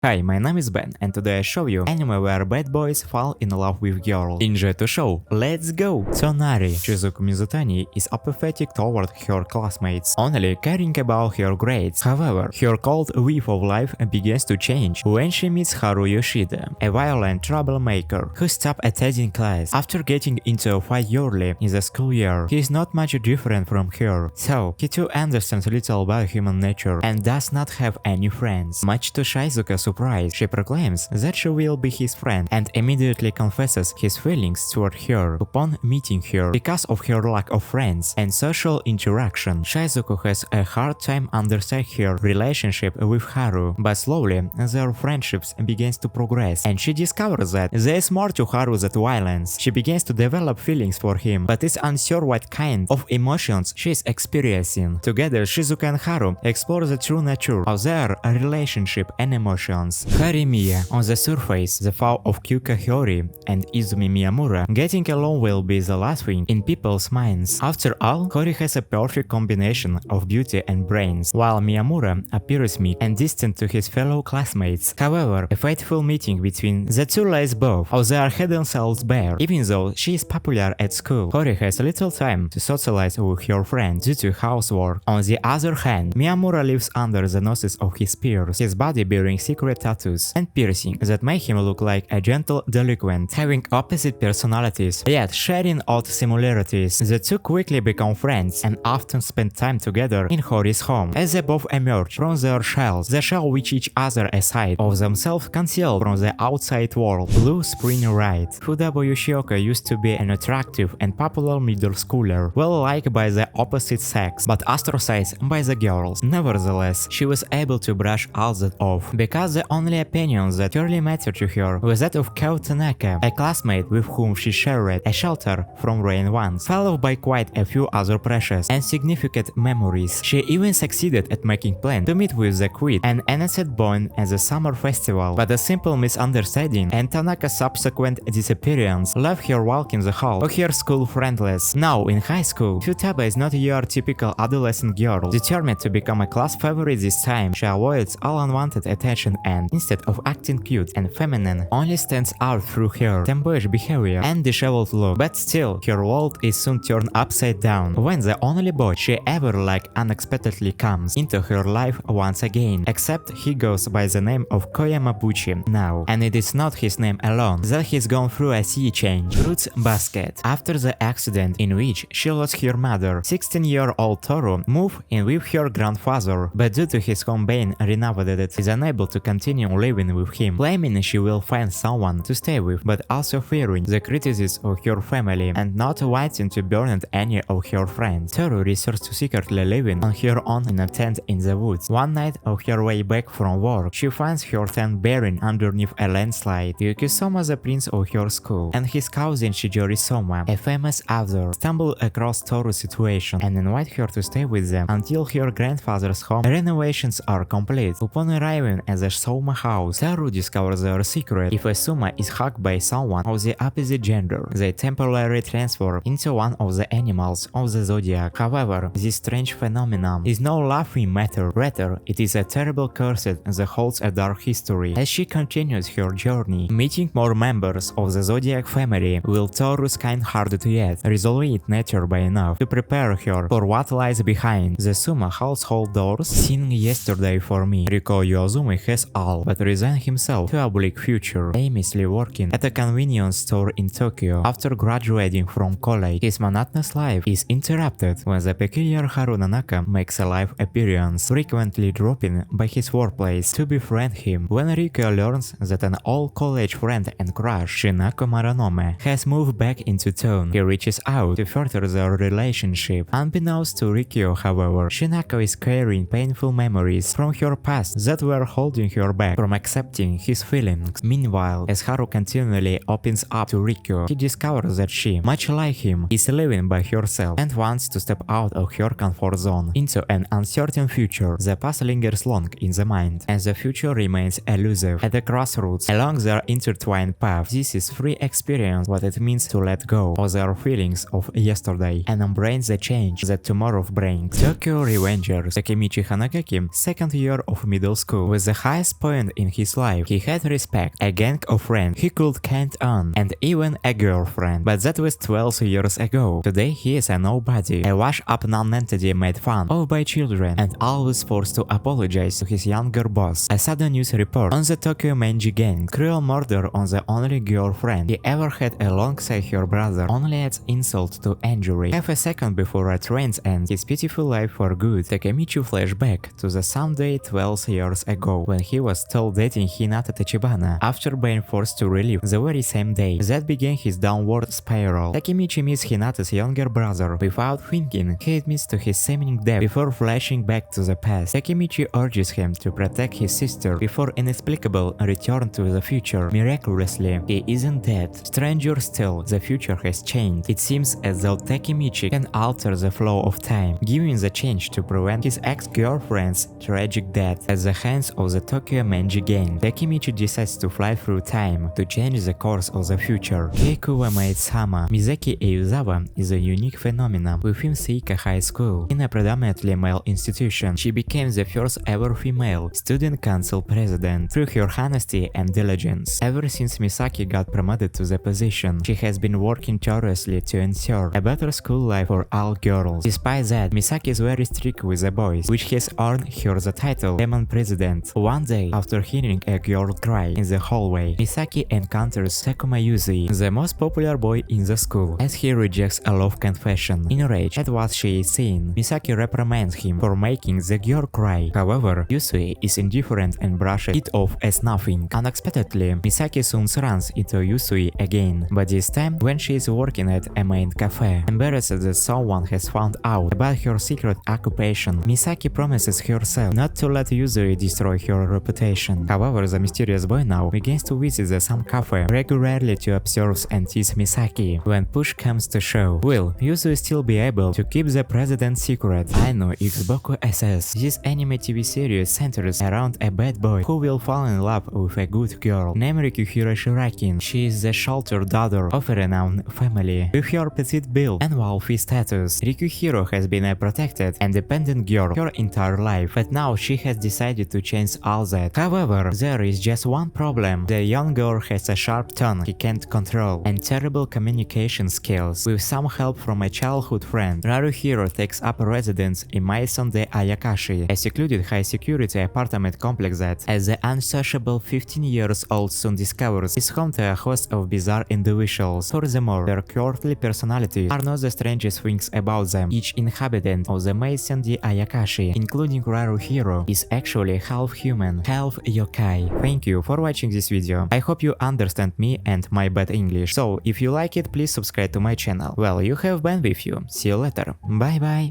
Hi, my name is Ben, and today I show you anime where bad boys fall in love with girls. Enjoy the show, let's go! Tonari, Shizuku Mizutani, is apathetic toward her classmates, only caring about her grades. However, her cold view of life begins to change when she meets Haru Yoshida, a violent troublemaker who stopped attending class after getting into a fight early in the school year. He is not much different from her, so he too understands little about human nature and does not have any friends. Much to Shizuka's surprise, she proclaims that she will be his friend and immediately confesses his feelings toward her upon meeting her because of her lack of friends and social interaction. Shizuku has a hard time understanding her relationship with Haru, but slowly their friendships begins to progress and she discovers that there is more to Haru than violence. She begins to develop feelings for him, but is unsure what kind of emotions she is experiencing. Together, Shizuka and Haru explore the true nature of their relationship and emotions. Haremiya. On the surface, the fall of Kyuka Hori and Izumi Miyamura getting along will be the last thing in people's minds. After all, Hori has a perfect combination of beauty and brains, while Miyamura appears meek and distant to his fellow classmates. However, a fateful meeting between the two lays both of their hidden selves bare. Even though she is popular at school, Hori has little time to socialize with her friends due to housework. On the other hand, Miyamura lives under the noses of his peers, his body bearing secret tattoos and piercing that make him look like a gentle delinquent, having opposite personalities, yet sharing odd similarities. The two quickly become friends and often spend time together in Hori's home. As they both emerge from their shells, they show which each other a side of themselves concealed from the outside world. Blue Spring Ride. Fudabu Yoshioka used to be an attractive and popular middle schooler, well liked by the opposite sex, but ostracized by the girls. Nevertheless, she was able to brush all that off, because the only opinions that really mattered to her was that of Kao Tanaka, a classmate with whom she shared a shelter from rain once, followed by quite a few other precious and significant memories. She even succeeded at making plans to meet with the Queen and innocent born at the summer festival, but a simple misunderstanding and Tanaka's subsequent disappearance left her walking the hall of her school friendless. Now in high school, Futaba is not your typical adolescent girl, determined to become a class favorite this time. She avoids all unwanted attention and, instead of acting cute and feminine, only stands out through her tomboyish behavior and disheveled look. But still, her world is soon turned upside down when the only boy she ever liked unexpectedly comes into her life once again. Except he goes by the name of Koyamabuchi now, and it is not his name alone that he's gone through a sea change. Fruits Basket. After the accident in which she lost her mother, 16-year-old Toru moved in with her grandfather, but due to his home being renovated, is unable to continue living with him, claiming she will find someone to stay with, but also fearing the criticism of her family and not wanting to burden any of her friends. Toru resorts to secretly living on her own in a tent in the woods. One night on her way back from work, she finds her tent buried underneath a landslide. Yukisoma, the prince of her school, and his cousin Shijori Soma, a famous author, stumble across Toru's situation and invite her to stay with them until her grandfather's home renovations are complete. Upon arriving at the Soma house, Toru discovers their secret. If a Soma is hugged by someone of the opposite gender, they temporarily transfer into one of the animals of the zodiac. However, this strange phenomenon is no laughing matter, rather it is a terrible curse that holds a dark history. As she continues her journey, meeting more members of the zodiac family, will Toru's kind-hearted yet resolute nature by enough to prepare her for what lies behind. The Soma household doors seen yesterday for me. Riko Yozumi has all but resigned himself to a bleak future, aimlessly working at a convenience store in Tokyo. After graduating from college, his monotonous life is interrupted when the peculiar Haru Nanaka makes a live appearance, frequently dropping by his workplace to befriend him. When Riko learns that an old college friend and crush, Shinako Maranome, has moved back into town, he reaches out to further their relationship. Unbeknownst to Rikyo, however, Shinako is carrying painful memories from her past that were holding her back from accepting his feelings. Meanwhile, as Haru continually opens up to Rikyo, he discovers that she, much like him, is living by herself and wants to step out of her comfort zone into an uncertain future. The past lingers long in the mind, and the future remains elusive. At the crossroads along their intertwined path, this is free experience what it means to let go of their feelings of yesterday and embrace the change that tomorrow brings. Tokyo Revengers. Takemichi Hanagaki, second year of middle school, with the highest best point in his life. He had respect, a gang of friends he could count on, and even a girlfriend. But that was 12 years ago. Today he is a nobody, a washed-up non-entity made fun of by children, and always forced to apologize to his younger boss. A sudden news report on the Tokyo Menji gang, cruel murder on the only girlfriend he ever had alongside her brother, only adds insult to injury. Half a second before a train's end, his pitiful life for good, Takemichi flashback to the Sunday 12 years ago, when he was still dating Hinata Tachibana, after being forced to relive the very same day. That began his downward spiral. Takemichi meets Hinata's younger brother. Without thinking, he admits to his seeming death before flashing back to the past. Takemichi urges him to protect his sister before inexplicable return to the future. Miraculously, he isn't dead. Stranger still, the future has changed. It seems as though Takemichi can alter the flow of time, giving the change to prevent his ex-girlfriend's tragic death at the hands of the Tokyo Menji gang. Takemichi decides to fly through time to change the course of the future. Keikuwa Maetsama. Misaki Eizawa is a unique phenomenon within Seika High School. In a predominantly male institution, she became the first ever female student council president through her honesty and diligence. Ever since Misaki got promoted to the position, she has been working tirelessly to ensure a better school life for all girls. Despite that, Misaki is very strict with the boys, which has earned her the title Demon President. One day, after hearing a girl cry in the hallway, Misaki encounters Sakuma Yuzui, the most popular boy in the school, as he rejects a love confession. Enraged at what she is seeing, Misaki reprimands him for making the girl cry. However, Yuzui is indifferent and brushes it off as nothing. Unexpectedly, Misaki soon runs into Yuzui again, but this time when she is working at a main cafe. Embarrassed that someone has found out about her secret occupation, Misaki promises herself not to let Yuzui destroy her reputation. However, the mysterious boy now begins to visit the same cafe regularly to observe and tease Misaki. When push comes to shove, will Yuzui still be able to keep the president's secret? Aino X Boku SS. This anime TV series centers around a bad boy who will fall in love with a good girl named Rikuhiro Shirakin. She is the sheltered daughter of a renowned family. With her petite build and wealthy status, Rikuhiro has been a protected and dependent girl her entire life, but now she has decided to change all that. However, there is just one problem. The young girl has a sharp tongue he can't control and terrible communication skills. With some help from a childhood friend, Raruhiro takes up residence in Maison de Ayakashi, a secluded high-security apartment complex that, as the unsociable 15-years-old soon discovers, is home to a host of bizarre individuals. Furthermore, their quirky personalities are not the strangest things about them. Each inhabitant of the Maison de Ayakashi, including Raruhiro, is actually half human, half yokai. Thank you for watching this video. I hope you understand me and my bad English. So, if you like it, please subscribe to my channel. Well, you have been with you. See you later. Bye bye.